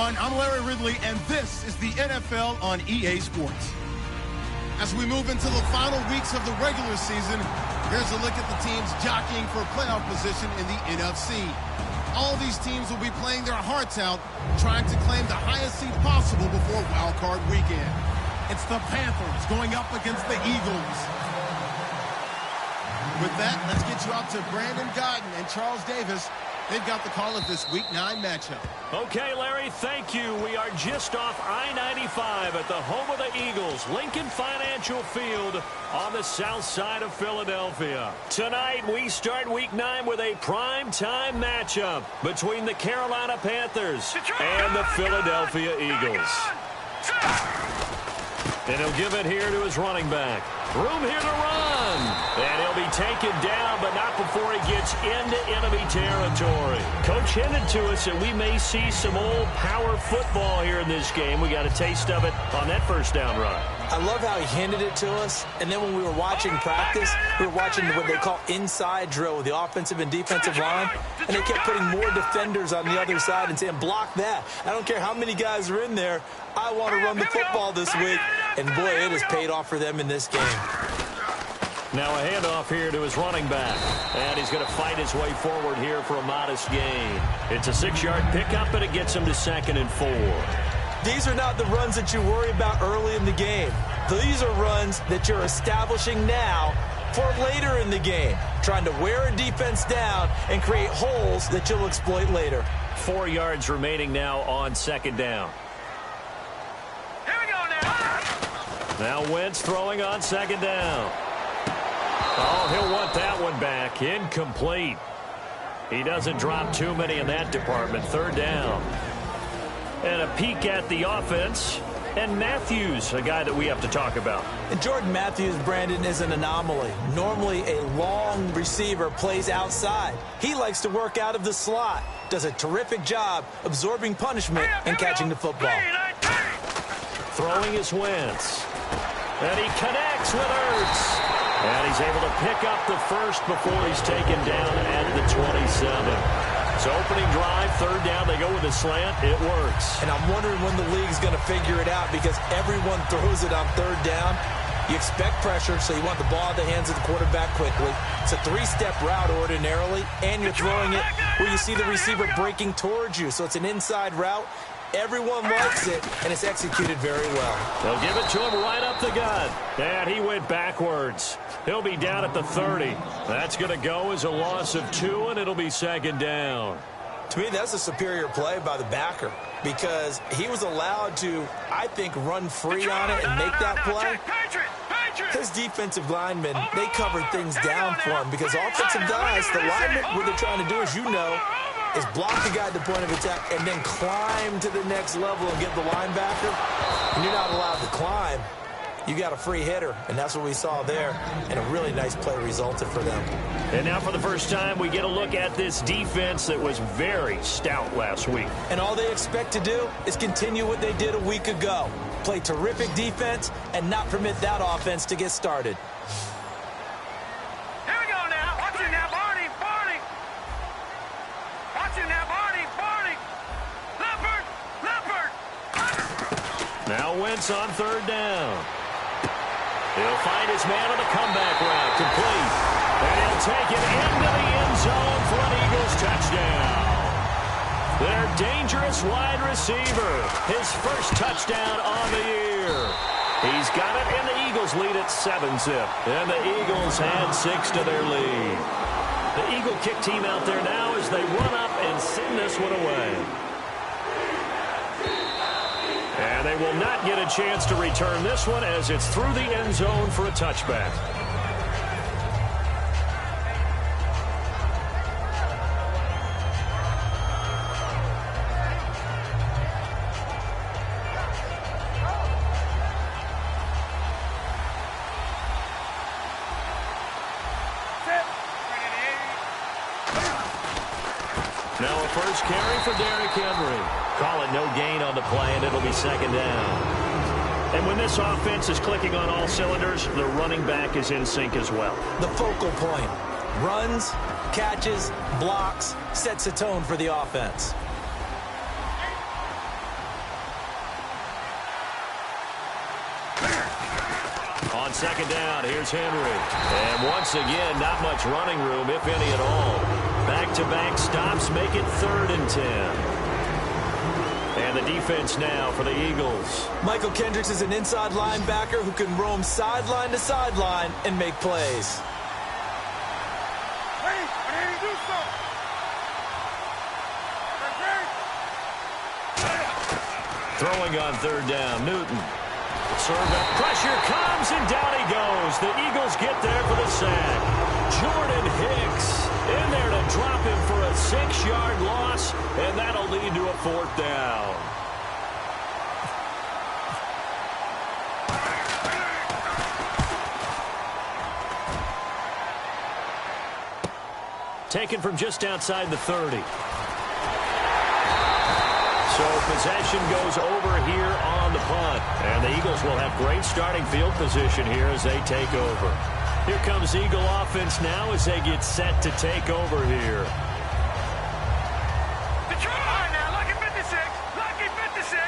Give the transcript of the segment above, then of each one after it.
everyone. I'm Larry Ridley, and this is the NFL on EA Sports. As we move into the final weeks of the regular season, here's a look at the teams jockeying for playoff position in the NFC. All these teams will be playing their hearts out, trying to claim the highest seed possible before Wild Card Weekend. It's the Panthers going up against the Eagles. With that, let's get you out to Brandon Godden and Charles Davis. They've got the call of this Week 9 matchup. Okay, Larry, thank you. We are just off I-95 at the home of the Eagles, Lincoln Financial Field on the south side of Philadelphia. Tonight, we start Week 9 with a prime-time matchup between the Carolina Panthers and the Philadelphia Eagles. And he'll give it here to his running back. Room here to run. And he'll be taken down, but not before he gets into enemy territory. Coach hinted to us that we may see some old power football here in this game. We got a taste of it on that first down run. I love how he hinted it to us, and then when we were watching practice, we were watching what they call inside drill with the offensive and defensive line, and they kept putting more defenders on the other side and saying, block that. I don't care how many guys are in there. I want to run the football this week, and boy, it has paid off for them in this game. Now a handoff here to his running back, and he's going to fight his way forward here for a modest gain. It's a 6-yard pickup, and it gets him to 2nd and 4. These are not the runs that you worry about early in the game. These are runs that you're establishing now for later in the game, trying to wear a defense down and create holes that you'll exploit later. 4 yards remaining now on 2nd down. Here we go now. Now Wentz throwing on 2nd down. Oh, he'll want that one back. Incomplete. He doesn't drop too many in that department. 3rd down. And a peek at the offense. And Matthews, a guy that we have to talk about. And Jordan Matthews, Brandon, is an anomaly. Normally, a long receiver plays outside. He likes to work out of the slot. Does a terrific job absorbing punishment and catching the football. Throwing is Wentz. And he connects with Ertz. And he's able to pick up the first before he's taken down at the 27. So opening drive, 3rd down, they go with a slant. It works. And I'm wondering when the league's going to figure it out because everyone throws it on 3rd down. You expect pressure, so you want the ball in the hands of the quarterback quickly. It's a 3-step route ordinarily, and you're throwing it where you see the receiver breaking towards you. So it's an inside route. Everyone likes it, and it's executed very well. They'll give it to him right up the gut. And he went backwards. He'll be down at the 30. That's going to go as a loss of 2, and it'll be 2nd down. To me, that's a superior play by the backer because he was allowed to, I think, run free on it and make that play. His defensive linemen, they covered things down for him because offensive guys, the linemen, what they're trying to do, as you know, is block the guy at the point of attack and then climb to the next level and get the linebacker. And you're not allowed to climb. You got a free hitter, and that's what we saw there. And a really nice play resulted for them. And now for the first time, we get a look at this defense that was very stout last week. And all they expect to do is continue what they did a week ago. Play terrific defense and not permit that offense to get started. Here we go now. Watch it now, Barney. Barney. Watch it now, Barney. Barney. Leopard. Leopard. Now Wentz on 3rd down. He'll find his man on the comeback route, complete. And he'll take it into the end zone for an Eagles touchdown. Their dangerous wide receiver, his first touchdown on the year. He's got it, and the Eagles lead at 7-zip. And the Eagles add 6 to their lead. The Eagle kick team out there now as they run up and send this one away. And they will not get a chance to return this one as it's through the end zone for a touchback. Now a first carry for Derrick Henry. Call it no gain on the play, and it'll be 2nd down. And when this offense is clicking on all cylinders, the running back is in sync as well. The focal point. Runs, catches, blocks, sets a tone for the offense. on second down. Here's Henry. And once again, not much running room, if any at all. Back-to-back stops make it 3rd and 10. And the defense now for the Eagles. Michael Kendricks is an inside linebacker who can roam sideline to sideline and make plays. Throwing on 3rd down, Newton. Pressure comes, and down he goes. The Eagles get there for the sack. Jordan Hicks in there to drop him for a 6-yard loss, and that'll lead to a 4th down. Taken from just outside the 30. So possession goes over here on the punt. And the Eagles will have great starting field position here as they take over. Here comes Eagle offense now as they get set to take over here. Detroit now, lucky 56. Lucky 56.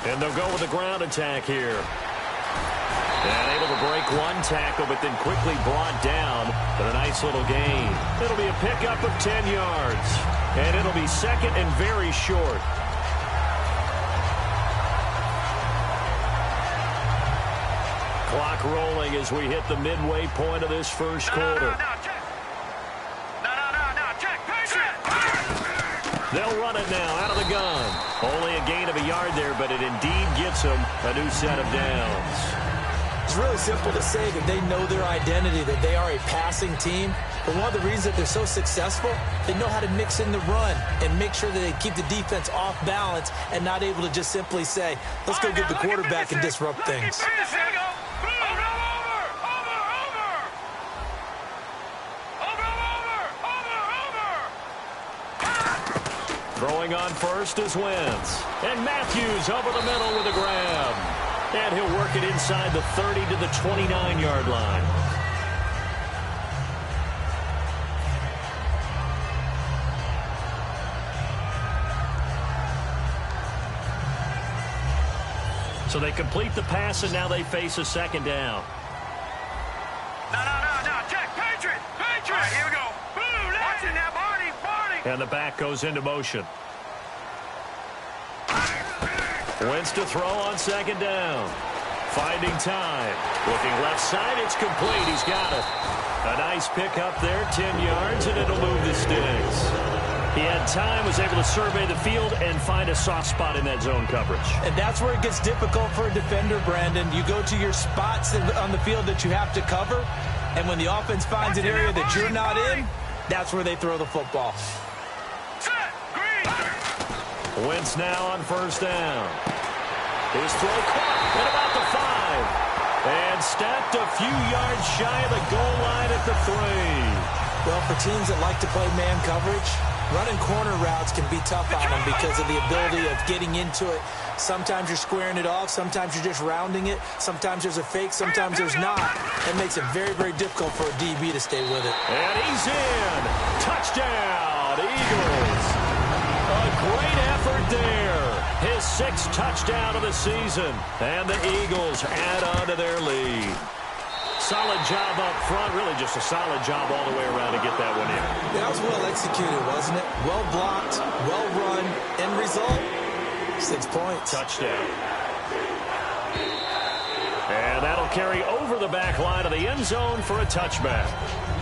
And they'll go with a ground attack here. And able to break one tackle, but then quickly brought down. But a nice little gain. It'll be a pickup of 10 yards. And it'll be 2nd and very short. Clock rolling as we hit the midway point of this first quarter. They'll run it now out of the gun. Only a gain of a yard there, but it indeed gets them a new set of downs. It's really simple to say that they know their identity, that they are a passing team. But one of the reasons that they're so successful, they know how to mix in the run and make sure that they keep the defense off balance and not able to just simply say, let's go get the quarterback and disrupt things. Throwing on first is Wentz. And Matthews over the middle with a grab. And he'll work it inside the 30 to the 29-yard line. So they complete the pass, and now they face a 2nd down. No. Check. Patriot. All right, here we go. Boom. Watch it now, Barney. And the back goes into motion. Wentz to throw on 2nd down. Finding time. Looking left side, it's complete. He's got it. A nice pickup there, 10 yards, and it'll move the sticks. He had time, was able to survey the field and find a soft spot in that zone coverage. And that's where it gets difficult for a defender, Brandon. You go to your spots on the field that you have to cover, and when the offense finds an area that you're not in, that's where they throw the football. Set. Green. Wentz now on 1st down. His throw caught at about the 5. And stepped a few yards shy of the goal line at the 3. Well, for teams that like to play man coverage, running corner routes can be tough on them because of the ability of getting into it. Sometimes you're squaring it off. Sometimes you're just rounding it. Sometimes there's a fake. Sometimes there's not. That makes it very, very difficult for a DB to stay with it. And he's in. Touchdown, Eagles. A great effort there. His 6th touchdown of the season. And the Eagles add on to their lead. Solid job up front. Really just a solid job all the way around to get that one in. That was well executed, wasn't it? Well blocked, well run. End result, 6 points. Touchdown. And that'll carry over the back line of the end zone for a touchback.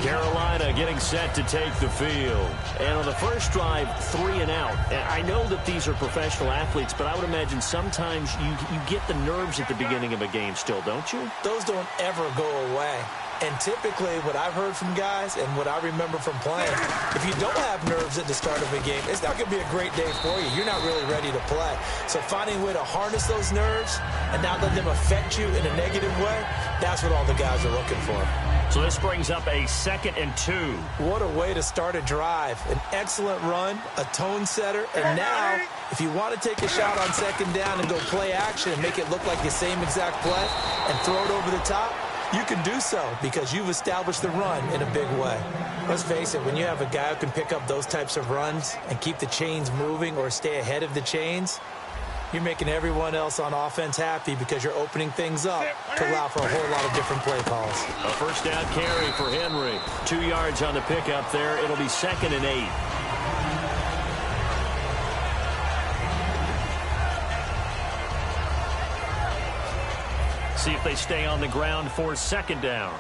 Carolina getting set to take the field. And on the first drive, 3 and out. And I know that these are professional athletes, but I would imagine sometimes you get the nerves at the beginning of a game still, don't you? Those don't ever go away. And typically what I've heard from guys and what I remember from playing, if you don't have nerves at the start of a game, it's not going to be a great day for you. You're not really ready to play. So finding a way to harness those nerves and not let them affect you in a negative way, that's what all the guys are looking for. So this brings up a 2nd and 2. What a way to start a drive. An excellent run, a tone setter, and now if you want to take a shot on 2nd down and go play action and make it look like the same exact play and throw it over the top, you can do so because you've established the run in a big way. Let's face it, when you have a guy who can pick up those types of runs and keep the chains moving or stay ahead of the chains, You're making everyone else on offense happy because you're opening things up to allow for a whole lot of different play calls. A first down carry for Henry. 2 yards on the pickup there. It'll be 2nd and 8. See if they stay on the ground for 2nd down.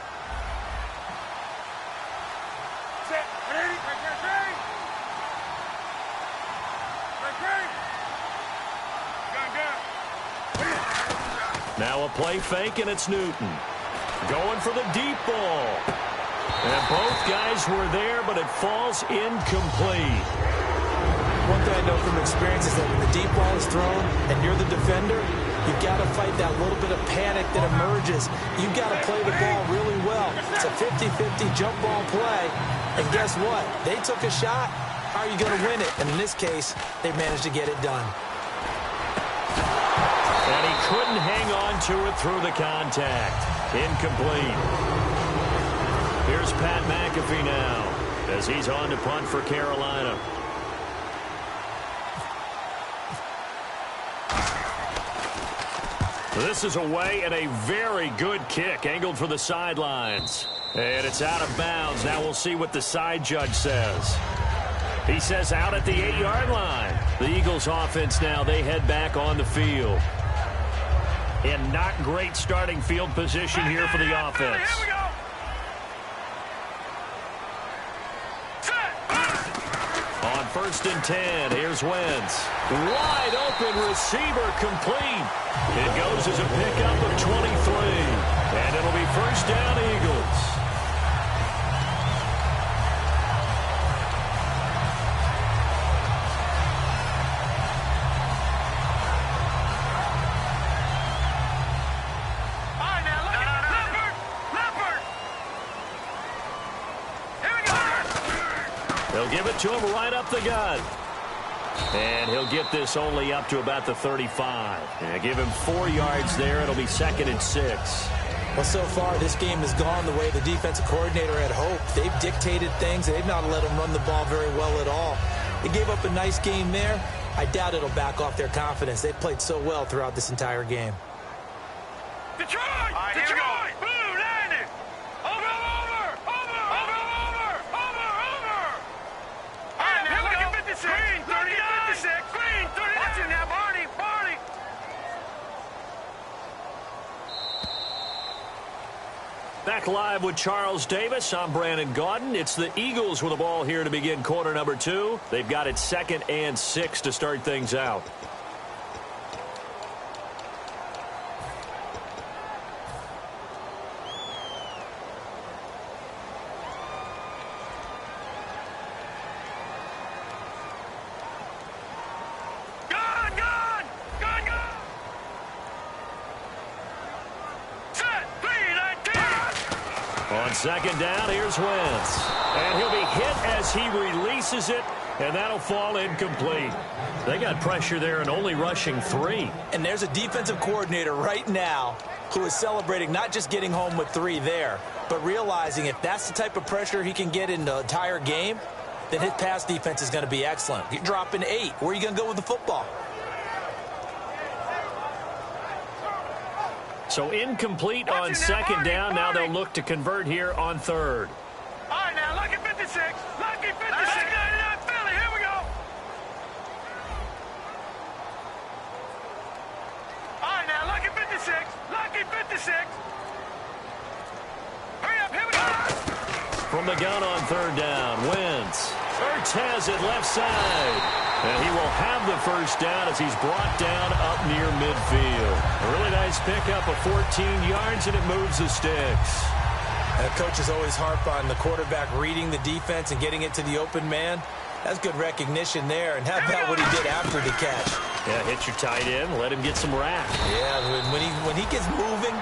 Now a play fake, and it's Newton. Going for the deep ball. And both guys were there, but it falls incomplete. One thing I know from experience is that when the deep ball is thrown and you're the defender, you've got to fight that little bit of panic that emerges. You've got to play the ball really well. It's a 50-50 jump ball play. And guess what? They took a shot. How are you going to win it? And in this case, they managed to get it done. And he couldn't hang on to it through the contact. Incomplete. Here's Pat McAfee now as he's on to punt for Carolina. This is away, and a very good kick angled for the sidelines. And it's out of bounds. Now we'll see what the side judge says. He says out at the 8-yard line. The Eagles offense now, they head back on the field. And not great starting field position here for the offense. Here we go. On 1st and 10, here's Wentz. Wide open receiver, complete. It goes as a pickup of 23. And it'll be 1st down, Eagles. They'll give it to him right up the gut. And he'll get this only up to about the 35. And give him 4 yards there. It'll be 2nd and 6. Well, so far, this game has gone the way the defensive coordinator had hoped. They've dictated things. They've not let them run the ball very well at all. They gave up a nice game there. I doubt it'll back off their confidence. They've played so well throughout this entire game. Detroit! Detroit! Blue, 90! Over! All right, now look at 56. Green, 30 to 56. Green, 30. Watch it now, Barney. Back live with Charles Davis. I'm Brandon Gaudin. It's the Eagles with the ball here to begin quarter number 2. They've got it 2nd and 6 to start things out. On 2nd down, here's Wentz. And he'll be hit as he releases it, and that'll fall incomplete. They got pressure there and only rushing 3. And there's a defensive coordinator right now who is celebrating not just getting home with 3 there, but realizing if that's the type of pressure he can get in the entire game, then his pass defense is going to be excellent. You're dropping 8. Where are you going to go with the football? So incomplete on 2nd down. Now they'll look to convert here on 3rd. All right, now, lucky 56. Lucky 56. 99 Philly. Here we go. All right, now, lucky 56. Lucky 56. Hurry up. Here we go. From the gun on 3rd down, Wentz. Ertz has it left side. And he will have the 1st down as he's brought down up near midfield. A really nice pickup of 14 yards, and it moves the sticks. And coaches always harp on the quarterback reading the defense and getting it to the open man. That's good recognition there. And how about what he did after the catch? Yeah, hit your tight end, let him get some rap. Yeah, when he gets moving,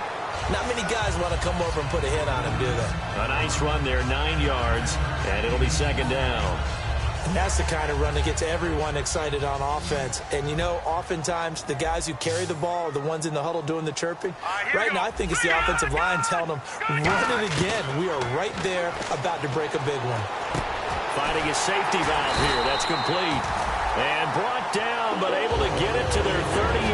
not many guys want to come over and put a hit on him, do they? A nice run there, 9 yards, and it'll be 2nd down. And that's the kind of run that gets everyone excited on offense. And, you know, oftentimes the guys who carry the ball are the ones in the huddle doing the chirping. Right now, I think it's the offensive line telling them, run it again. We are right there about to break a big one. Finding a safety valve here. That's complete. And brought down, but able to get it to their 30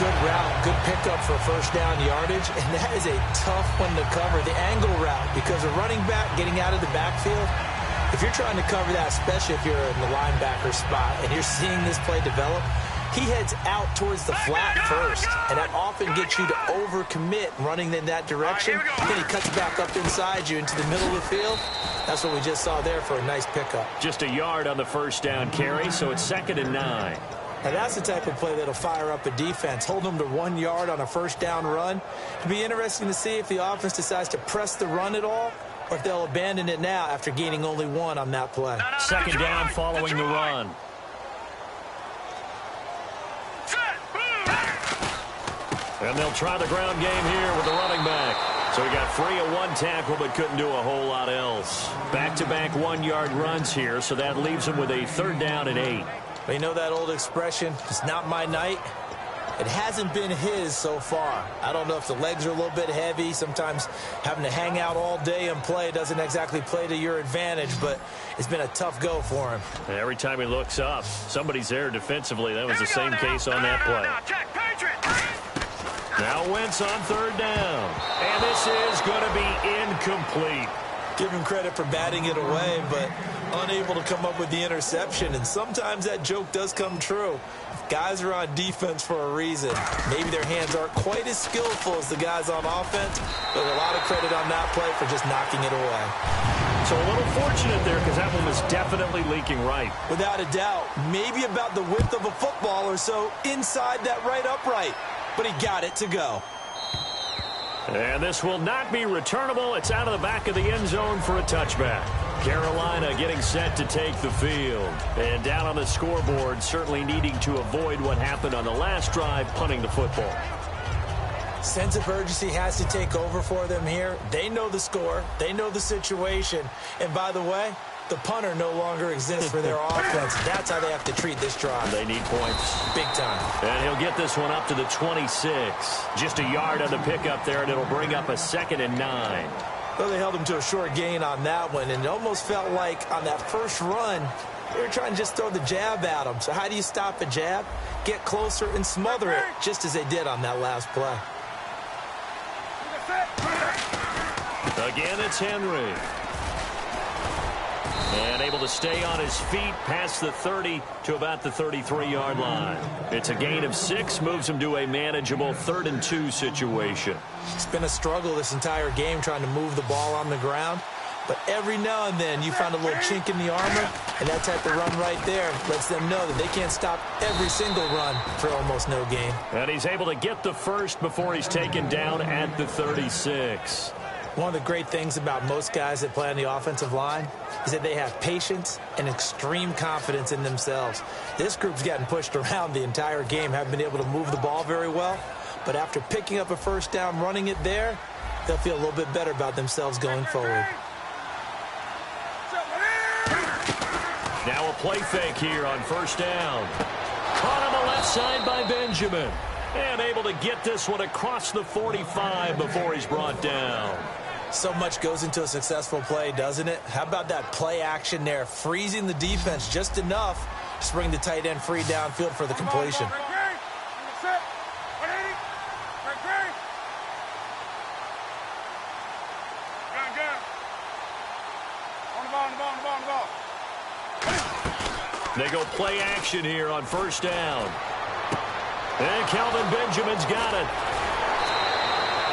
good route, good pickup for first down yardage, and that is a tough one to cover, the angle route, because a running back getting out of the backfield, if you're trying to cover that, especially if you're in the linebacker spot and you're seeing this play develop, he heads out towards the flat first, and that often gets you to overcommit running in that direction. Then he cuts back up inside you into the middle of the field. That's what we just saw there for a nice pickup. Just a yard on the first down carry, so it's 2nd and 9. Now that's the type of play that'll fire up a defense, hold them to 1 yard on a first down run. It'll be interesting to see if the offense decides to press the run at all, or if they'll abandon it now after gaining only 1 on that play. 2nd down following the run. And they'll try the ground game here with the running back. So he got free of 1 tackle but couldn't do a whole lot else. Back-to-back 1-yard runs here, so that leaves him with a 3rd down and 8. Well, you know that old expression, it's not my night? It hasn't been his so far. I don't know if the legs are a little bit heavy. Sometimes having to hang out all day and play doesn't exactly play to your advantage, but it's been a tough go for him. Every time he looks up, somebody's there defensively. That was the same case on that play. Now Wentz on 3rd down. And this is going to be incomplete. Give him credit for batting it away, but unable to come up with the interception. And sometimes that joke does come true. Guys are on defense for a reason. Maybe their hands aren't quite as skillful as the guys on offense, but a lot of credit on that play for just knocking it away. So a little fortunate there because that one was definitely leaking right. Without a doubt, maybe about the width of a football or so inside that right upright. But he got it to go. And this will not be returnable. It's out of the back of the end zone for a touchback. Carolina getting set to take the field. And down on the scoreboard, certainly needing to avoid what happened on the last drive, punting the football. Sense of urgency has to take over for them here. They know the score. They know the situation. And by the way, the punter no longer exists for their offense. That's how they have to treat this drive. They need points. Big time. And he'll get this one up to the 26. Just a yard on the pickup there, and it'll bring up a 2nd and 9. Well, they held him to a short gain on that one, and it almost felt like on that first run, they were trying to just throw the jab at him. So how do you stop a jab? Get closer and smother it, just as they did on that last play. Again, it's Henry. And able to stay on his feet past the 30 to about the 33-yard line. It's a gain of 6, moves him to a manageable 3rd and 2 situation. It's been a struggle this entire game trying to move the ball on the ground. But every now and then you find a little chink in the armor, and that type of run right there lets them know that they can't stop every single run for almost no gain. And he's able to get the first before he's taken down at the 36. One of the great things about most guys that play on the offensive line is that they have patience and extreme confidence in themselves. This group's gotten pushed around the entire game, haven't been able to move the ball very well. But after picking up a first down, running it there, they'll feel a little bit better about themselves going forward. Now a play fake here on first down. Caught on the left side by Benjamin. And able to get this one across the 45 before he's brought down. So much goes into a successful play, doesn't it? How about that play action there, freezing the defense just enough to bring the tight end free downfield for the completion. They go play action here on first down. And Kelvin Benjamin's got it.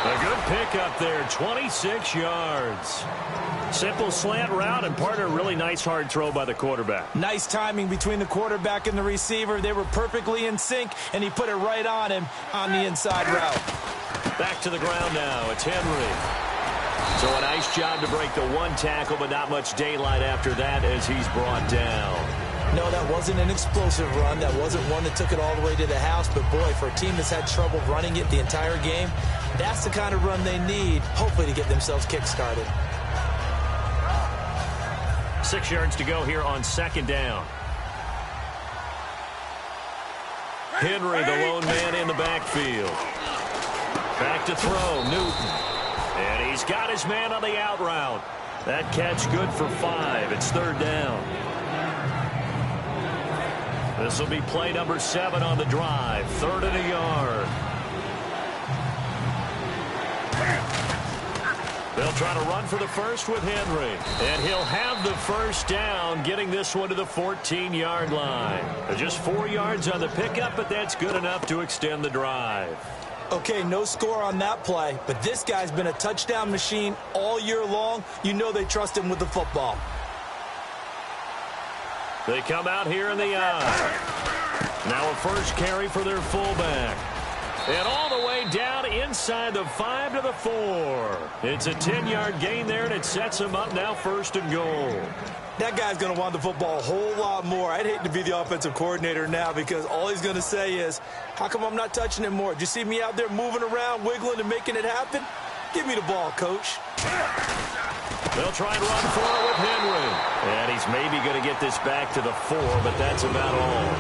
A good pickup there, 26 yards. Simple slant route and part of a really nice hard throw by the quarterback. Nice timing between the quarterback and the receiver. They were perfectly in sync, and he put it right on him on the inside route. Back to the ground now. It's Henry. So a nice job to break the 1 tackle, but not much daylight after that as he's brought down. No, that wasn't an explosive run. That wasn't one that took it all the way to the house. But, boy, for a team that's had trouble running it the entire game, that's the kind of run they need, hopefully, to get themselves kick-started. 6 yards to go here on second down. Henry, the lone man in the backfield. Back to throw, Newton. And he's got his man on the out route. That catch good for 5. It's third down. This will be play number 7 on the drive. 3rd and a yard. They'll try to run for the first with Henry. And he'll have the first down, getting this one to the 14-yard line. Just 4 yards on the pickup, but that's good enough to extend the drive. Okay, no score on that play, but this guy's been a touchdown machine all year long. You know they trust him with the football. They come out here in the eye. Now a first carry for their fullback. And all the way down inside the 5 to the 4. It's a 10-yard gain there, and it sets him up now 1st and goal. That guy's going to want the football a whole lot more. I'd hate to be the offensive coordinator now because all he's going to say is, how come I'm not touching it more? Did you see me out there moving around, wiggling, and making it happen? Give me the ball, coach. They'll try and run for it with Henry. And he's maybe going to get this back to the 4, but that's about all.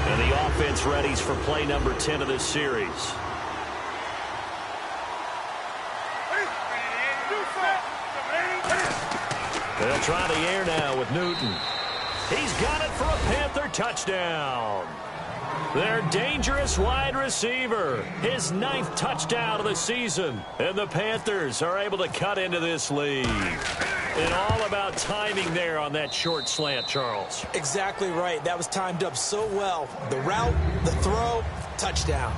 And the offense readies for play number 10 of this series. They'll try the air now with Newton. He's got it for a Panther touchdown. Their dangerous wide receiver, his 9th touchdown of the season. And the Panthers are able to cut into this lead. And all about timing there on that short slant, Charles. Exactly right. That was timed up so well. The route, the throw, touchdown.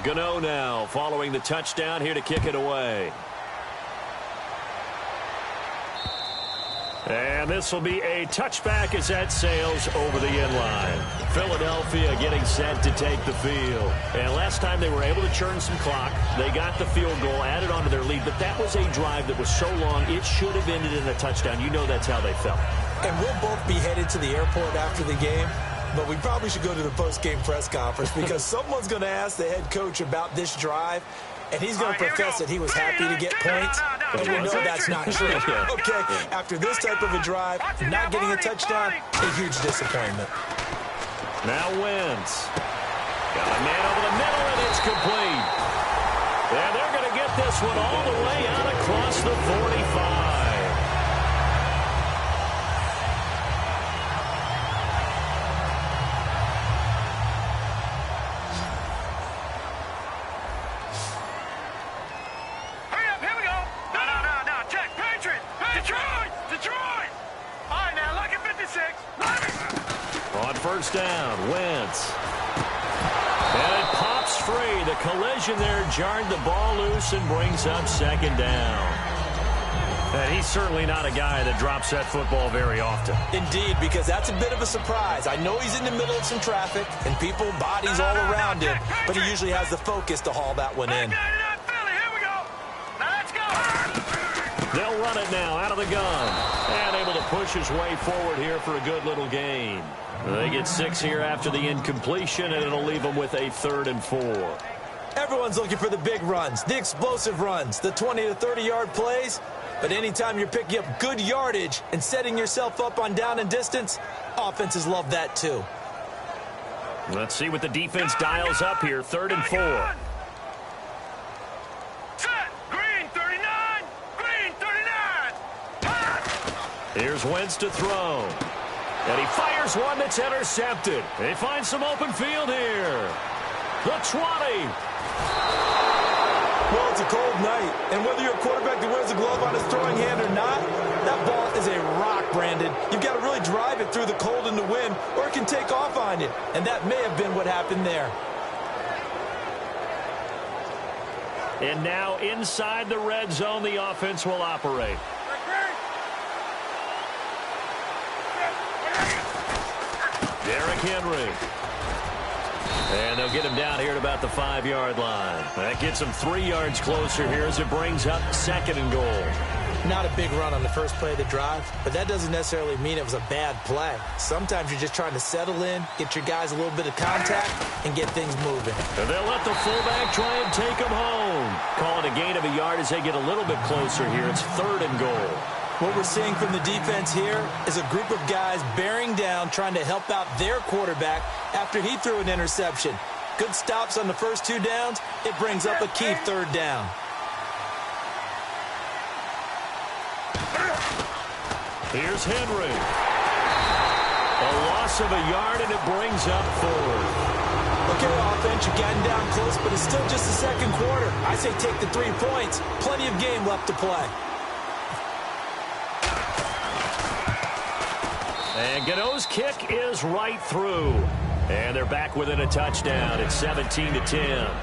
Gano now following the touchdown here to kick it away. And this will be a touchback as that sails over the end line. Philadelphia getting set to take the field. And last time they were able to churn some clock. They got the field goal, added on to their lead. But that was a drive that was so long, it should have ended in a touchdown. You know that's how they felt. And we'll both be headed to the airport after the game. But we probably should go to the post-game press conference because someone's going to ask the head coach about this drive. And he's going to profess that he was happy to get points, and we know that's not true. Okay, after this type of a drive, not getting a touchdown, a huge disappointment. Now Wentz. Got a man over the middle, and it's complete. And they're going to get this one all the way out across the 45. First down, Wentz. And it pops free. The collision there jarred the ball loose and brings up 2nd down. And he's certainly not a guy that drops that football very often. Indeed, because that's a bit of a surprise. I know he's in the middle of some traffic and people, bodies all around him, but he usually has the focus to haul that one in. They'll run it now out of the gun. And able to push his way forward here for a good little gain. They get 6 here after the incompletion, and it'll leave them with a 3rd and 4. Everyone's looking for the big runs, the explosive runs, the 20 to 30-yard plays. But anytime you're picking up good yardage and setting yourself up on down and distance, offenses love that too. Let's see what the defense dials up here. 3rd and 4. Here's Wentz to throw. And he fires one that's intercepted. They find some open field here. The 20. Well, it's a cold night. And whether you're a quarterback that wears a glove on his throwing hand or not, that ball is a rock, Brandon. You've got to really drive it through the cold and the wind, or it can take off on you. And that may have been what happened there. And now inside the red zone, the offense will operate. Derrick Henry. And they'll get him down here at about the 5-yard line. That gets him 3 yards closer here as it brings up 2nd and goal. Not a big run on the first play of the drive, but that doesn't necessarily mean it was a bad play. Sometimes you're just trying to settle in, get your guys a little bit of contact, and get things moving. And they'll let the fullback try and take him home. Calling a gain of a yard as they get a little bit closer here. It's 3rd and goal. What we're seeing from the defense here is a group of guys bearing down, trying to help out their quarterback after he threw an interception. Good stops on the first 2 downs. It brings up a key 3rd down. Here's Henry. A loss of a yard, and it brings up 4th. Okay, offense, you've gotten down close, but it's still just the second quarter. I say take the 3 points. Plenty of game left to play. And Gano's kick is right through. And they're back within a touchdown. It's 17-10.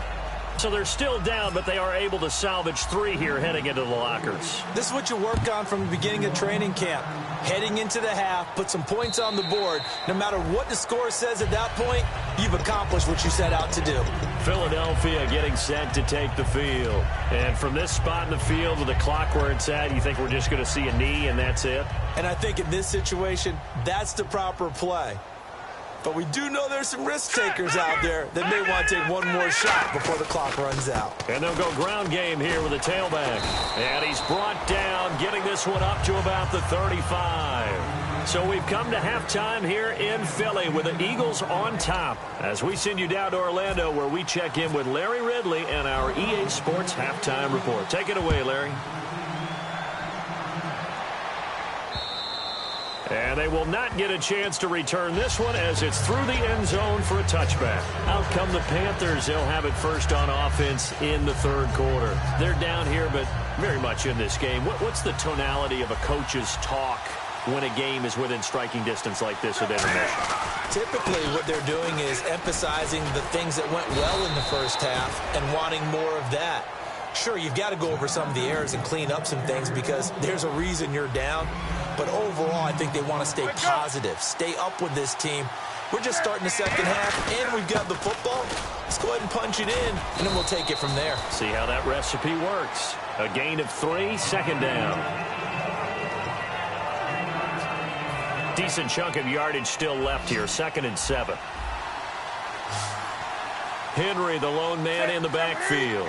So they're still down, but they are able to salvage 3 here heading into the lockers. This is what you work on from the beginning of training camp. Heading into the half, put some points on the board. No matter what the score says at that point, you've accomplished what you set out to do. Philadelphia getting set to take the field. And from this spot in the field with the clock where it's at, you think we're just going to see a knee and that's it? And I think in this situation, that's the proper play. But we do know there's some risk takers out there that may want to take one more shot before the clock runs out. And they'll go ground game here with a tailback. And he's brought down, getting this one up to about the 35. So we've come to halftime here in Philly with the Eagles on top. As we send you down to Orlando where we check in with Larry Ridley and our EA Sports Halftime Report. Take it away, Larry. And they will not get a chance to return this one as it's through the end zone for a touchback. Out come the Panthers. They'll have it first on offense in the third quarter. They're down here, but very much in this game. What's the tonality of a coach's talk when a game is within striking distance like this at intermission? Typically, what they're doing is emphasizing the things that went well in the first half and wanting more of that. Sure, you've got to go over some of the errors and clean up some things because there's a reason you're down. But overall, I think they want to stay positive, stay up with this team. We're just starting the second half, and we've got the football. Let's go ahead and punch it in, and then we'll take it from there. See how that recipe works. A gain of 3, second down. Decent chunk of yardage still left here, 2nd and 7. Henry, the lone man in the backfield.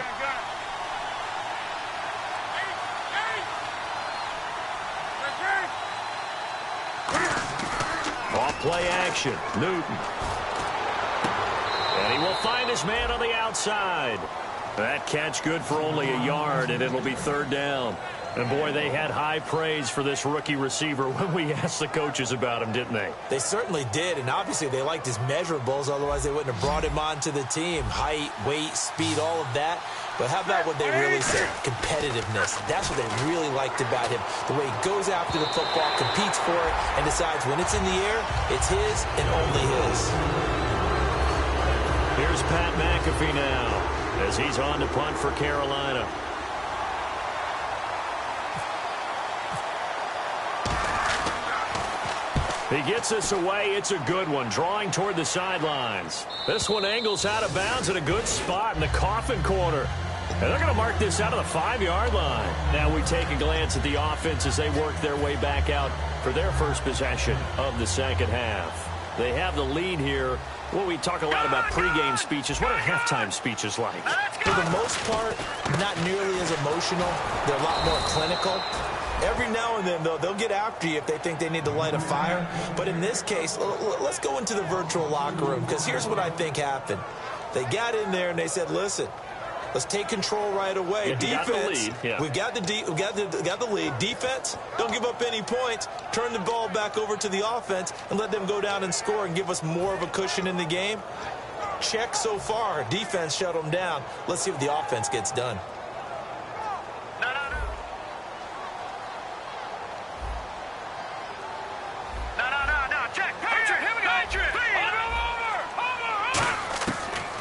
Off play action, Newton. And he will find his man on the outside. That catch good for only a yard, and it'll be 3rd down. And, boy, they had high praise for this rookie receiver when we asked the coaches about him, didn't they? They certainly did, and obviously they liked his measurables. Otherwise, they wouldn't have brought him onto the team. Height, weight, speed, all of that. But how about what they really said? Competitiveness. That's what they really liked about him. The way he goes after the football, competes for it, and decides when it's in the air, it's his and only his. Here's Pat McAfee now as he's on to punt for Carolina. He gets this away. It's a good one, drawing toward the sidelines. This one angles out of bounds at a good spot in the coffin corner. And they're going to mark this out of the 5-yard line. Now we take a glance at the offense as they work their way back out for their first possession of the second half. They have the lead here. Well, we talk a lot about pregame speeches. What are halftime speeches like? For the most part, not nearly as emotional. They're a lot more clinical. Every now and then, though, they'll get after you if they think they need to light a fire. But in this case, let's go into the virtual locker room, because here's what I think happened. They got in there and they said, listen, let's take control right away. Yeah, defense, we've got the lead. Defense, don't give up any points. Turn the ball back over to the offense and let them go down and score and give us more of a cushion in the game. Check so far. Defense shut them down. Let's see what the offense gets done.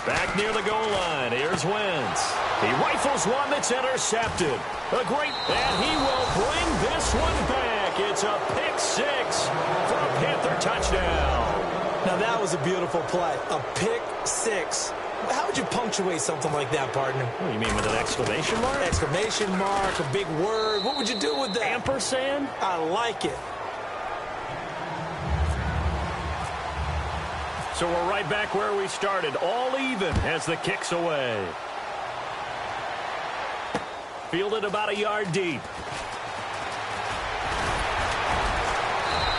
Back near the goal line, here's Wentz. He rifles one that's intercepted. A great, and he will bring this one back. It's a pick 6 for a Panther touchdown. Now that was a beautiful play, a pick 6. How would you punctuate something like that, partner? What do you mean, with an exclamation mark? Exclamation mark, a big word. What would you do with that? Ampersand? I like it. So we're right back where we started, all even as the kick's away. Fielded about a yard deep.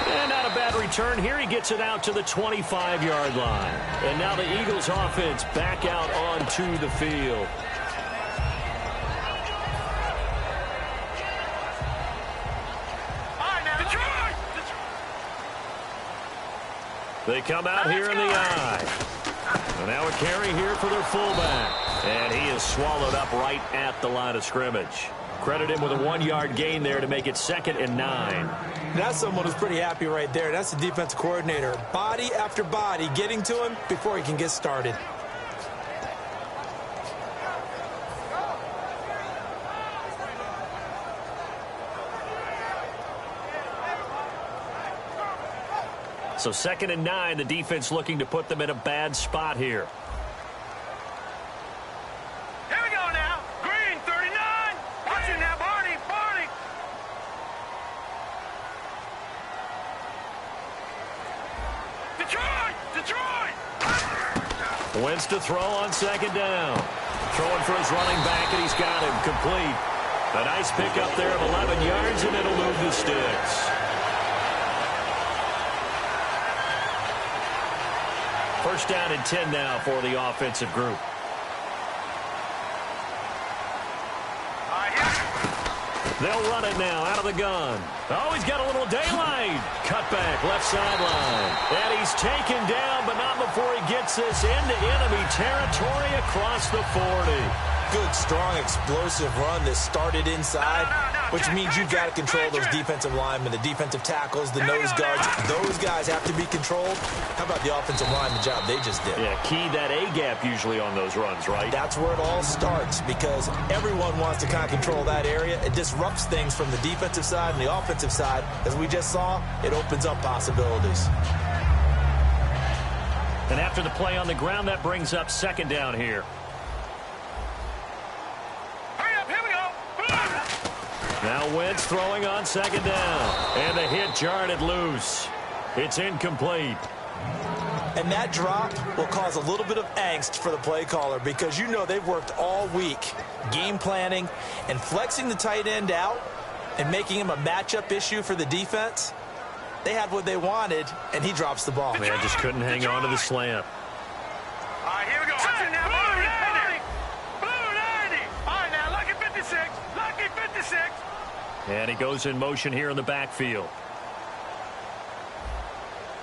And not a bad return here. He gets it out to the 25-yard line. And now the Eagles offense back out onto the field. All right, now, the charge! They come out here in the I. And now a carry here for their fullback. And he is swallowed up right at the line of scrimmage. Credit him with a 1-yard gain there to make it 2nd and 9. That's someone who's pretty happy right there. That's the defensive coordinator. Body after body getting to him before he can get started. So 2nd and 9, the defense looking to put them in a bad spot here. Here we go now. Green, 39. Watching now, Barney, Barney. Detroit, Detroit. Wentz to throw on 2nd down. Throwing for his running back, and he's got him complete. A nice pickup there of 11 yards, and it'll move the sticks. First down and 10 now for the offensive group. They'll run it now out of the gun. Oh, he's got a little daylight. Cut back, left sideline. And he's taken down, but not before he gets this into enemy territory across the 40. Good, strong, explosive run that started inside, which means you've got to control those defensive linemen, the defensive tackles, the nose guards. Those guys have to be controlled. How about the offensive line, the job they just did? Yeah, key that A-gap usually on those runs, right? That's where it all starts, because everyone wants to kind of control that area. It disrupts things from the defensive side and the offensive side. As we just saw, it opens up possibilities. And after the play on the ground, that brings up 2nd down here. Now Wentz throwing on 2nd down. And the hit jarred it loose. It's incomplete. And that drop will cause a little bit of angst for the play caller, because you know they've worked all week game planning and flexing the tight end out and making him a matchup issue for the defense. They had what they wanted, and he drops the ball. Man, just couldn't hang on to the slant. All right, here we go. Blue 90. All right, now, lucky 56. Lucky 56. And he goes in motion here in the backfield.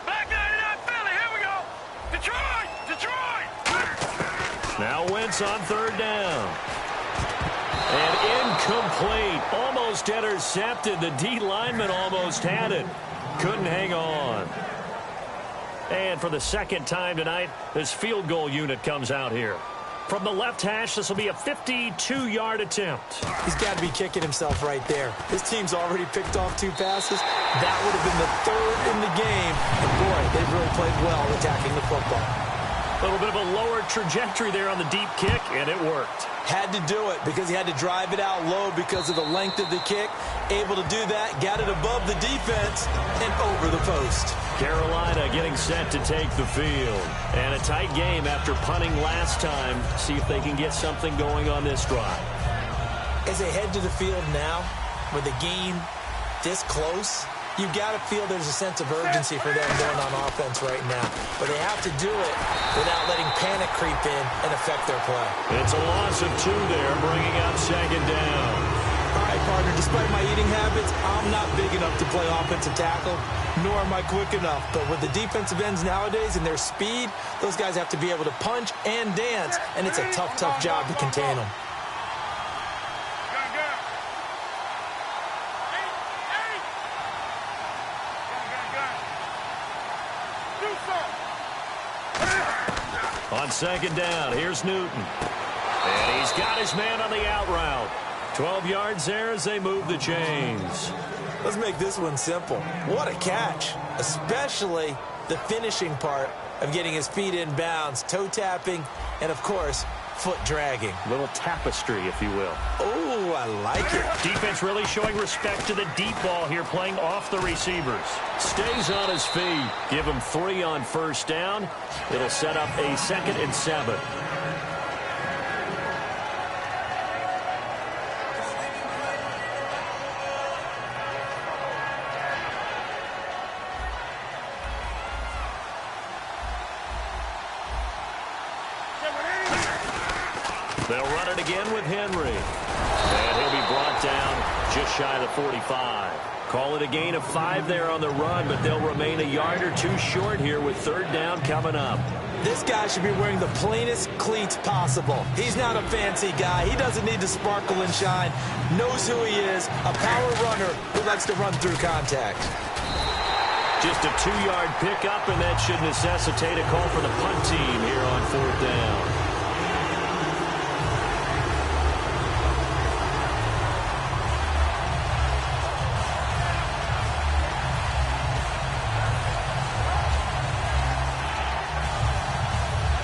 Back 99 Philly, here we go. Detroit, Detroit. Now Wentz on 3rd down. And incomplete. Almost intercepted. The D lineman almost had it. Couldn't hang on. And for the 2nd time tonight, this field goal unit comes out here. From the left hash, this will be a 52-yard attempt. He's got to be kicking himself right there. His team's already picked off 2 passes. That would have been the 3rd in the game. And, boy, they've really played well attacking the football. A little bit of a lower trajectory there on the deep kick, and it worked. Had to do it because he had to drive it out low because of the length of the kick. Able to do that, got it above the defense and over the post. Carolina getting set to take the field. And a tight game after punting last time. See if they can get something going on this drive. As they head to the field now, with the game this close, you've got to feel there's a sense of urgency for them going on offense right now. But they have to do it without letting panic creep in and affect their play. It's a loss of 2 there, bringing up 2nd down. All right, partner, despite my eating habits, I'm not big enough to play offensive tackle, nor am I quick enough. But with the defensive ends nowadays and their speed, those guys have to be able to punch and dance, and it's a tough, tough job to contain them. On 2nd down, here's Newton. And he's got his man on the out route. 12 yards there as they move the chains. Let's make this one simple. What a catch, especially the finishing part of getting his feet in bounds, toe tapping, and, of course, foot dragging. Little tapestry, if you will. Oh, I like it. Defense really showing respect to the deep ball here, playing off the receivers. Stays on his feet. Give him 3 on 1st down. It'll set up a 2nd and 7. They'll run it again with Henry. And he'll be brought down just shy of the 45. Call it a gain of 5 there on the run, but they'll remain a yard or 2 short here with 3rd down coming up. This guy should be wearing the plainest cleats possible. He's not a fancy guy. He doesn't need to sparkle and shine. Knows who he is, a power runner who likes to run through contact. Just a 2-yard pickup, and that should necessitate a call for the punt team here on 4th down.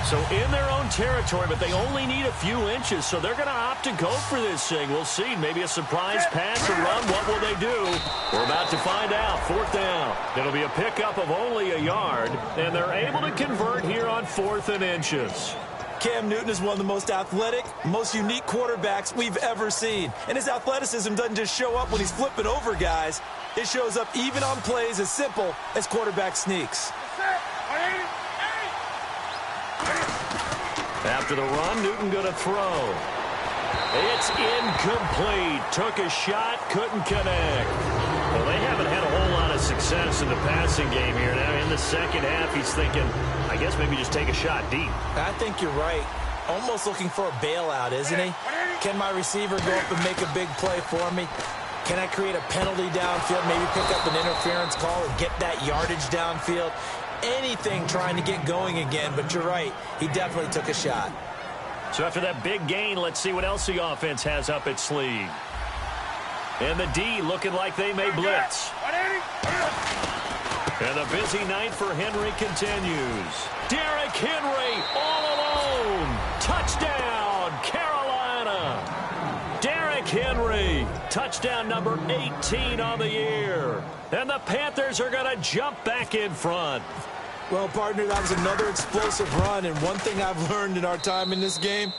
So in their own territory, but they only need a few inches, so they're going to opt to go for this thing. We'll see. Maybe a surprise pass or run. What will they do? We're about to find out. 4th down. It'll be a pickup of only a yard, and they're able to convert here on 4th and inches. Cam Newton is one of the most athletic, most unique quarterbacks we've ever seen. And his athleticism doesn't just show up when he's flipping over guys. It shows up even on plays as simple as quarterback sneaks. After the run, Newton going to throw. It's incomplete. Took a shot, couldn't connect. Well, they haven't had a whole lot of success in the passing game here. Now, in the second half, he's thinking, I guess maybe just take a shot deep. I think you're right. Almost looking for a bailout, isn't he? Can my receiver go up and make a big play for me? Can I create a penalty downfield, maybe pick up an interference call and get that yardage downfield? Anything trying to get going again, but you're right. He definitely took a shot. So after that big gain, let's see what else the offense has up its sleeve. And the D looking like they may blitz. And the busy night for Henry continues. Derrick Henry all alone. Touchdown, Carolina. Derrick Henry, touchdown number 18 on the year. And the Panthers are going to jump back in front. Well, partner, that was another explosive run, and one thing I've learned in our time in this game,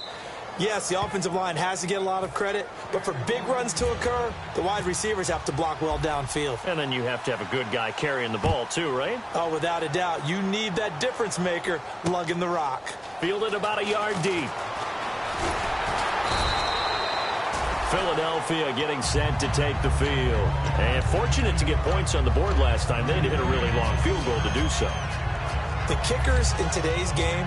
yes, the offensive line has to get a lot of credit, but for big runs to occur, the wide receivers have to block well downfield. And then you have to have a good guy carrying the ball too, right? Oh, without a doubt. You need that difference maker lugging the rock. Fielded about a yard deep. Philadelphia getting set to take the field. And fortunate to get points on the board last time. They had to hit a really long field goal to do so. The kickers in today's game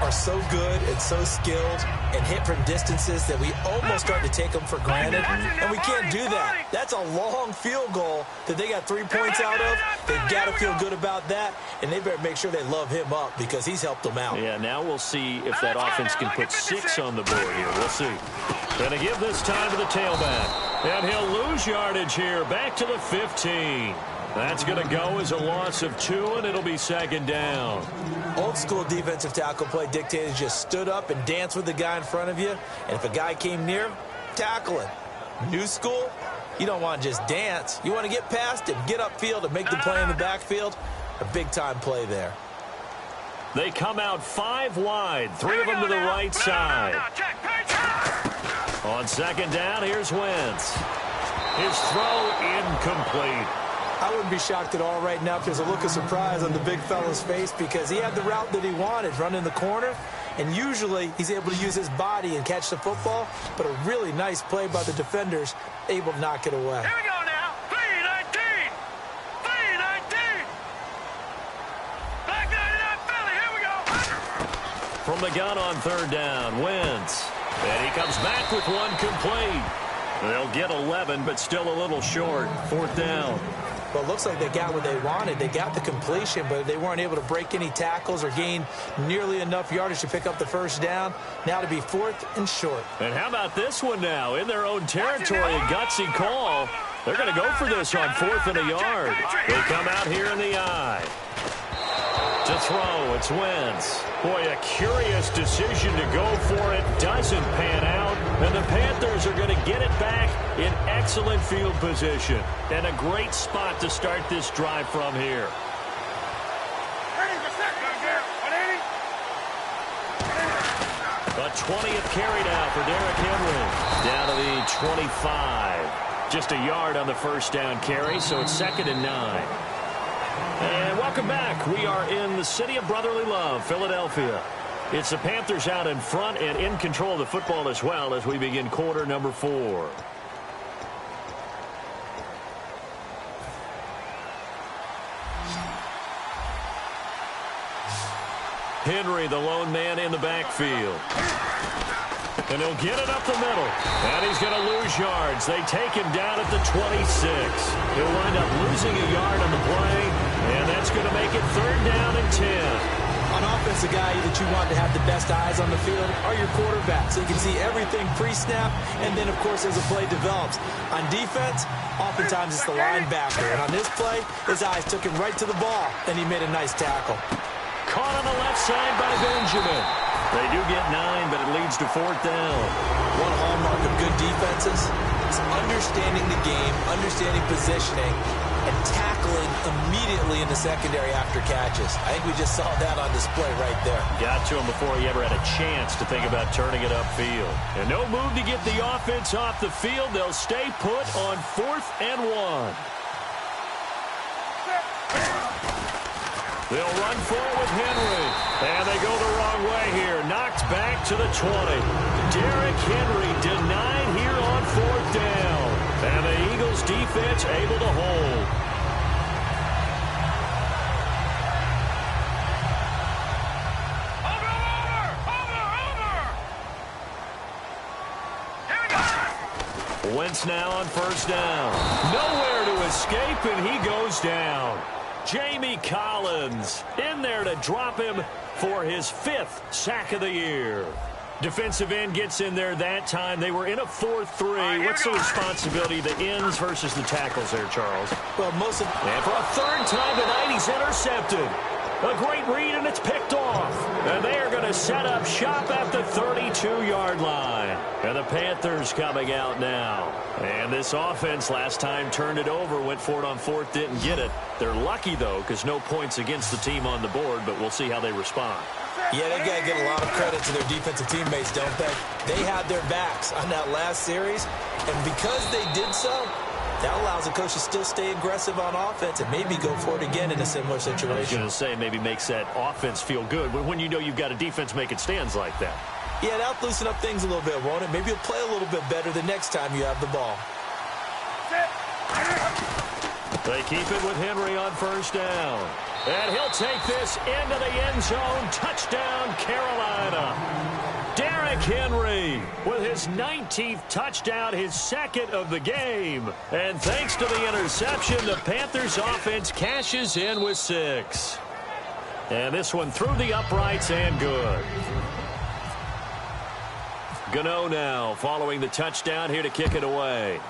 are so good and so skilled and hit from distances that we almost start to take them for granted, and we can't do that. That's a long field goal that they got 3 points out of. They've got to feel good about that, and they better make sure they love him up because he's helped them out. Yeah, now we'll see if that offense can put 6 on the board here. We'll see. Going to give this time to the tailback, and he'll lose yardage here back to the 15. That's going to go as a loss of 2, and it'll be 2nd down. Old school defensive tackle play dictated just stood up and danced with the guy in front of you, and if a guy came near, tackle him. New school, you don't want to just dance. You want to get past him, get upfield, and make the play in the backfield. A big-time play there. They come out 5 wide, 3 of them to the right side. On 2nd down, here's Wentz. His throw incomplete. I wouldn't be shocked at all right now if there's a look of surprise on the big fella's face because he had the route that he wanted, running the corner, and usually he's able to use his body and catch the football, but a really nice play by the defenders, able to knock it away. Here we go now. 3-19. 3-19. Back 99 Philly. Here we go. From the gun on 3rd down, Wentz. And he comes back with 1 complete. They'll get 11, but still a little short. 4th down. Well, it looks like they got what they wanted. They got the completion, but they weren't able to break any tackles or gain nearly enough yardage to pick up the 1st down. Now to be 4th and short. And how about this one now? In their own territory, a gutsy call. They're going to go for this on 4th and a yard. They come out here in the eye. To throw, it's Wentz. Boy, a curious decision to go for it. Doesn't pan out. And the Panthers are going to get it back in excellent field position. And a great spot to start this drive from here. A 20th carry now for Derrick Henry. Down to the 25. Just a yard on the 1st down carry, so it's 2nd and 9. And welcome back. We are in the city of brotherly love, Philadelphia. It's the Panthers out in front and in control of the football as well as we begin quarter number 4. Henry, the lone man in the backfield. And he'll get it up the middle. And he's going to lose yards. They take him down at the 26. He'll wind up losing a yard on the play. And that's going to make it 3rd down and 10. On offense, the guy that you want to have the best eyes on the field are your quarterbacks. So you can see everything pre-snap, and then, of course, as the play develops. On defense, oftentimes it's the linebacker. And on this play, his eyes took him right to the ball, and he made a nice tackle. Caught on the left side by Benjamin. They do get 9, but it leads to 4th down. One hallmark of good defenses is understanding the game, understanding positioning, and tackling immediately in the secondary after catches. I think we just saw that on display right there. Got to him before he ever had a chance to think about turning it upfield. And no move to get the offense off the field. They'll stay put on 4th and 1. They'll run forward with Henry. And they go the wrong way here. Knocked back to the 20. Derrick Henry denied here on 4th down. And the Eagles defense able to hold. Over! Wentz now on 1st down. Nowhere to escape, and he goes down. Jamie Collins in there to drop him for his 5th sack of the year. Defensive end gets in there that time. They were in a 4-3. What's the responsibility of the ends versus the tackles there, Charles? Well, and for a 3rd time tonight, he's intercepted. A great read, and it's picked off. And they are going to set up shop at the 32-yard line. And the Panthers coming out now. And this offense last time turned it over, went for it on 4th, didn't get it. They're lucky, though, because no points against the team on the board, but we'll see how they respond. Yeah, they got to get a lot of credit to their defensive teammates, don't they? They had their backs on that last series, and because they did so, that allows the coach to still stay aggressive on offense and maybe go for it again in a similar situation. I was going to say, maybe makes that offense feel good, but when you know you've got a defense making stands like that. Yeah, that'll loosen up things a little bit, won't it? Maybe you'll play a little bit better the next time you have the ball. They keep it with Henry on 1st down. And he'll take this into the end zone. Touchdown, Carolina. Derrick Henry with his 19th touchdown, his 2nd of the game. And thanks to the interception, the Panthers offense cashes in with 6. And this one through the uprights and good. Gano now following the touchdown here to kick it away.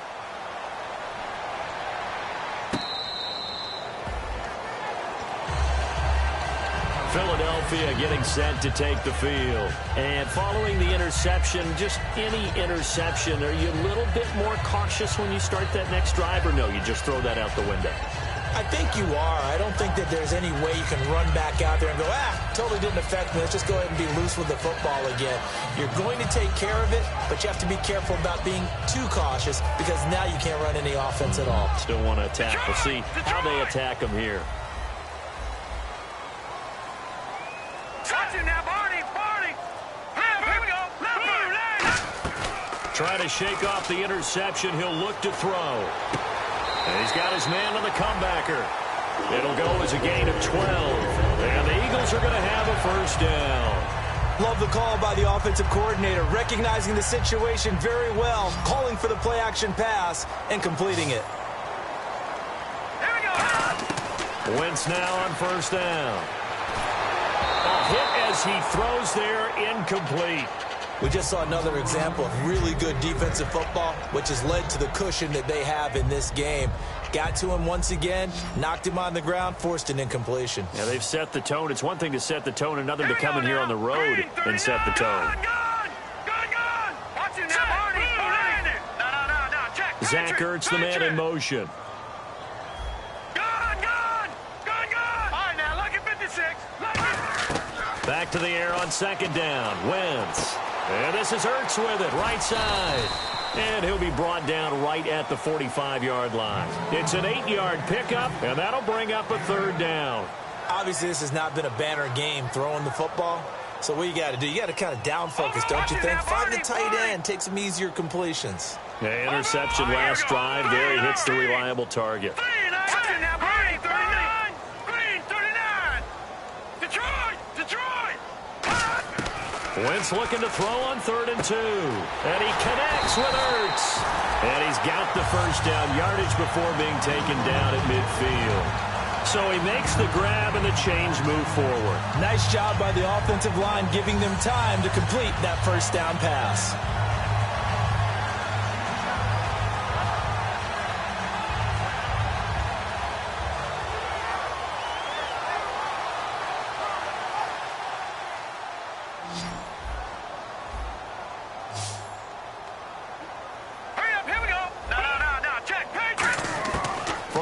Philadelphia getting set to take the field. And following the interception, just any interception, are you a little bit more cautious when you start that next drive, or no, you just throw that out the window? I think you are. I don't think that there's any way you can run back out there and go, totally didn't affect me. Let's just go ahead and be loose with the football again. You're going to take care of it, but you have to be careful about being too cautious because now you can't run any offense at all. Still want to attack. We'll see how they attack them here. Trying to shake off the interception. He'll look to throw. And he's got his man on the comebacker. It'll go as a gain of 12. And the Eagles are going to have a 1st down. Love the call by the offensive coordinator, recognizing the situation very well, calling for the play-action pass, and completing it. Here we go. Wentz now on 1st down. A hit as he throws there, incomplete. We just saw another example of really good defensive football, which has led to the cushion that they have in this game. Got to him once again, knocked him on the ground, forced an incompletion. Yeah, they've set the tone. It's one thing to set the tone, another to come in here on the road and set the tone. Zach Ertz, the man in motion. Back to the air on 2nd down. Wentz. And this is Ertz with it, right side. And he'll be brought down right at the 45-yard line. It's an 8-yard pickup, and that'll bring up a 3rd down. Obviously, this has not been a banner game throwing the football. So what you got to do, you got to kind of down focus, don't you think? Find the tight end, take some easier completions. Yeah, interception last drive. There he hits the reliable target. Wentz looking to throw on 3rd and 2. And he connects with Ertz. And he's got the first down yardage before being taken down at midfield. So he makes the grab and the change move forward. Nice job by the offensive line giving them time to complete that first down pass.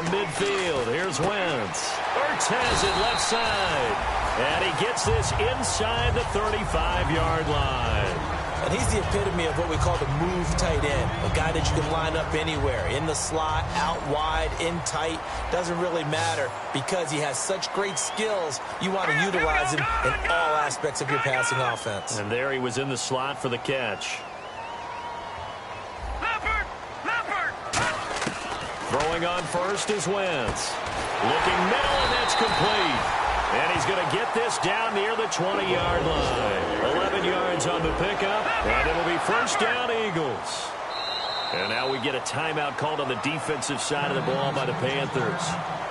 Midfield, here's Wentz. Ertz has it left side. And he gets this inside the 35-yard line. And he's the epitome of what we call the move tight end. A guy that you can line up anywhere. In the slot, out wide, in tight. Doesn't really matter because he has such great skills. You want to utilize him in all aspects of your passing offense. And there he was in the slot for the catch. Throwing on first is Wentz. Looking middle, and that's complete. And he's going to get this down near the 20-yard line. 11 yards on the pickup, and it'll be first down Eagles. And now we get a timeout called on the defensive side of the ball by the Panthers.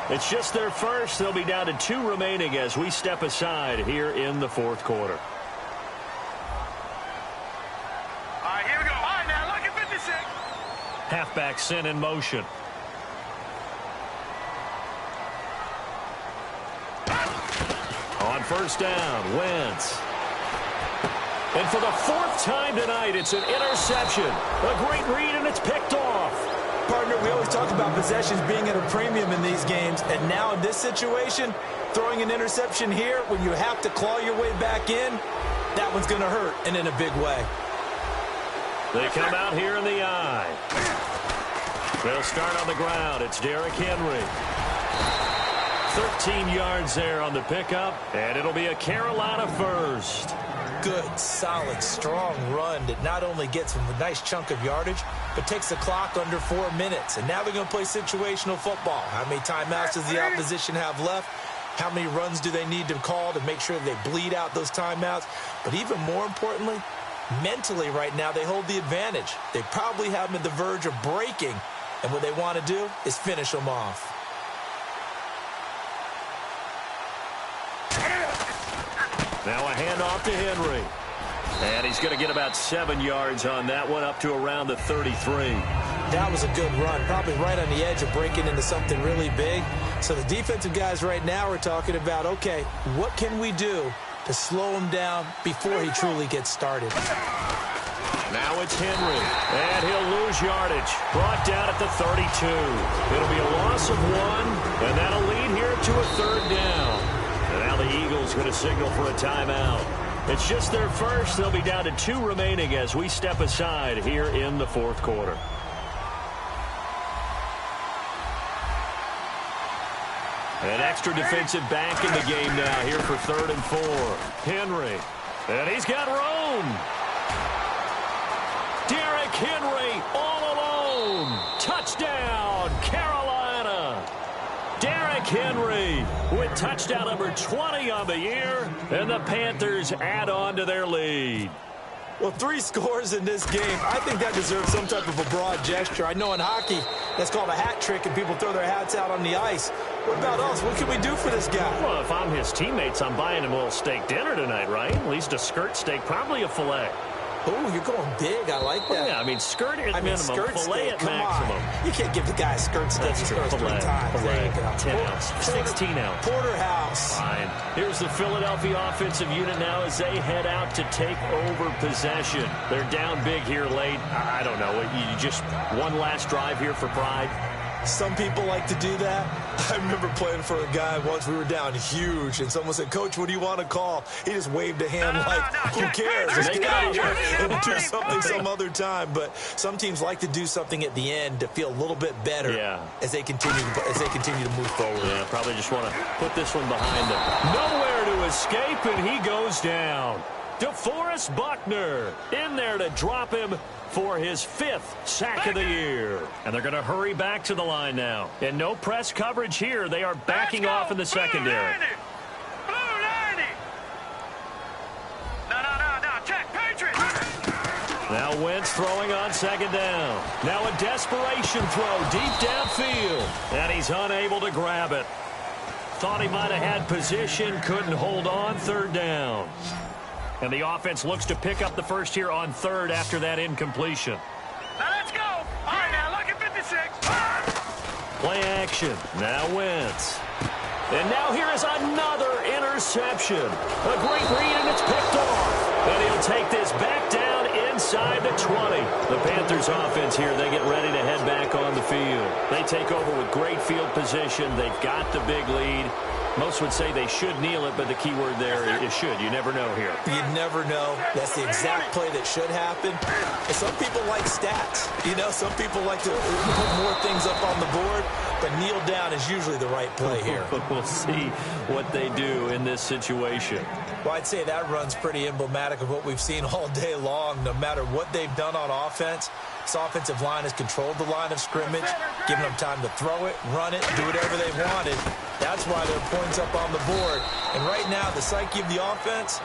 It's just their first. They'll be down to 2 remaining as we step aside here in the 4th quarter. All right, here we go. All right, now look at 56. Halfback sent in motion. On first down, Wentz. And for the 4th time tonight, it's an interception. A great read, and it's picked off. Partner, we always talk about possessions being at a premium in these games, and now in this situation, throwing an interception here when you have to claw your way back in, that one's going to hurt, and in a big way. They come out here in the eye. They'll start on the ground. It's Derrick Henry. 13 yards there on the pickup, and it'll be a Carolina first. Good, solid, strong run that not only gets him a nice chunk of yardage, but takes the clock under 4 minutes. And now they're going to play situational football. How many timeouts does the opposition have left? How many runs do they need to call to make sure they bleed out those timeouts? But even more importantly, mentally right now, they hold the advantage. They probably have them at the verge of breaking, and what they want to do is finish them off. Now a handoff to Henry. And he's going to get about 7 yards on that one, up to around the 33. That was a good run, probably right on the edge of breaking into something really big. So the defensive guys right now are talking about, okay, what can we do to slow him down before he truly gets started? Now it's Henry, and he'll lose yardage. Brought down at the 32. It'll be a loss of 1, and that'll lead here to a 3rd down. And now the Eagles going to signal for a timeout. It's just their first. They'll be down to 2 remaining as we step aside here in the 4th quarter. An extra defensive back in the game now here for 3rd and 4. Henry, and he's got room. Derrick Henry all alone. Touchdown, Carolina. Derrick Henry with touchdown number 20 on the year, and the Panthers add on to their lead. Well, 3 scores in this game. I think that deserves some type of a broad gesture. I know in hockey, that's called a hat trick, and people throw their hats out on the ice. What about us? What can we do for this guy? Well, if I'm his teammates, I'm buying him a little steak dinner tonight, right? At least a skirt steak, probably a filet. Oh, you're going big. I like that. Well, yeah, I mean, skirt at minimum, skirt filet steak, at maximum. On. You can't give the guy a skirt steak. That's true. 3 times. Filet, 10 ounce, 16 ounce. Porterhouse. Fine. Here's the Philadelphia offensive unit now as they head out to take over possession. They're down big here late. I don't know. You just one last drive here for pride. Some people like to do that. I remember playing for a guy once. We were down huge, and someone said, "Coach, what do you want to call?" He just waved a hand who cares? Let's get out of here and do something some other time. But some teams like to do something at the end to feel a little bit better as they continue to move forward. Yeah, probably just want to put this one behind them. Nowhere to escape, and he goes down. DeForest Buckner in there to drop him for his 5th sack of the year. And they're going to hurry back to the line now. And no press coverage here. They are backing off in the secondary. Blue 90. No, check. Now Wentz throwing on second down. Now a desperation throw deep downfield. And he's unable to grab it. Thought he might have had position, couldn't hold on, third down. And the offense looks to pick up the first here on third after that incompletion. Now let's go. All right, now look at 56. Play action. Now Wentz. And now here is another interception. A great read, and it's picked off. And he'll take this back down inside the 20. The Panthers offense here, they get ready to head back on the field. They take over with great field position. They've got the big lead. Most would say they should kneel it, but the key word there is should. You never know here. You never know. That's the exact play that should happen. And some people like stats. You know, some people like to put more things up on the board, but kneel down is usually the right play here. We'll see what they do in this situation. Well, I'd say that run's pretty emblematic of what we've seen all day long. No matter what they've done on offense, this offensive line has controlled the line of scrimmage, given them time to throw it, run it, do whatever they wanted. That's why there are points up on the board. And right now, the psyche of the offense,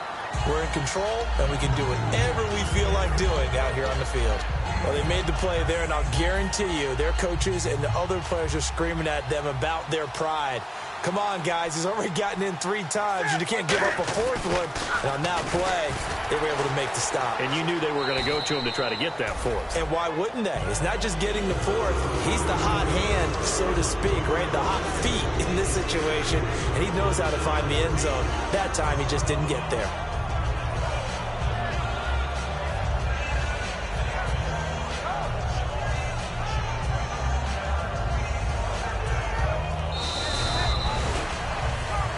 we're in control, and we can do whatever we feel like doing out here on the field. Well, they made the play there, and I'll guarantee you their coaches and the other players are screaming at them about their pride. Come on, guys. He's already gotten in 3 times. You can't give up a 4th one. And on that play, they were able to make the stop. And you knew they were going to go to him to try to get that 4th. And why wouldn't they? It's not just getting the 4th. He's the hot hand, so to speak, right? The hot feet in this situation. And he knows how to find the end zone. That time, he just didn't get there.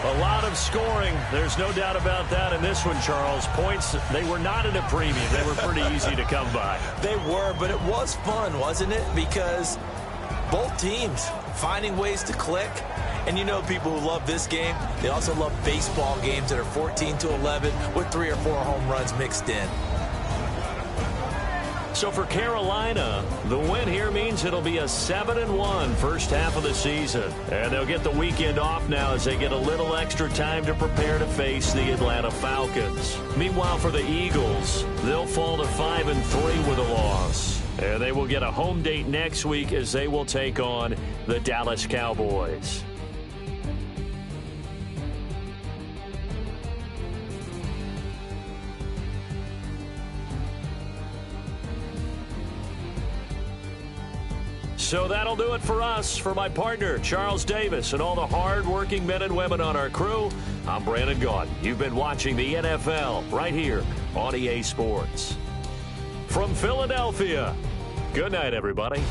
A lot of scoring. There's no doubt about that in this one, Charles. Points, they were not at a premium. They were pretty easy to come by. They were, but it was fun, wasn't it? Because both teams finding ways to click. And you know people who love this game, they also love baseball games that are 14-11 with 3 or 4 home runs mixed in. So for Carolina, the win here means it'll be a 7-1 first half of the season. And they'll get the weekend off now as they get a little extra time to prepare to face the Atlanta Falcons. Meanwhile, for the Eagles, they'll fall to 5-3 with a loss. And they will get a home date next week as they will take on the Dallas Cowboys. So that'll do it for us. For my partner, Charles Davis, and all the hard-working men and women on our crew, I'm Brandon Gaudin. You've been watching the NFL right here on EA Sports. From Philadelphia, good night, everybody.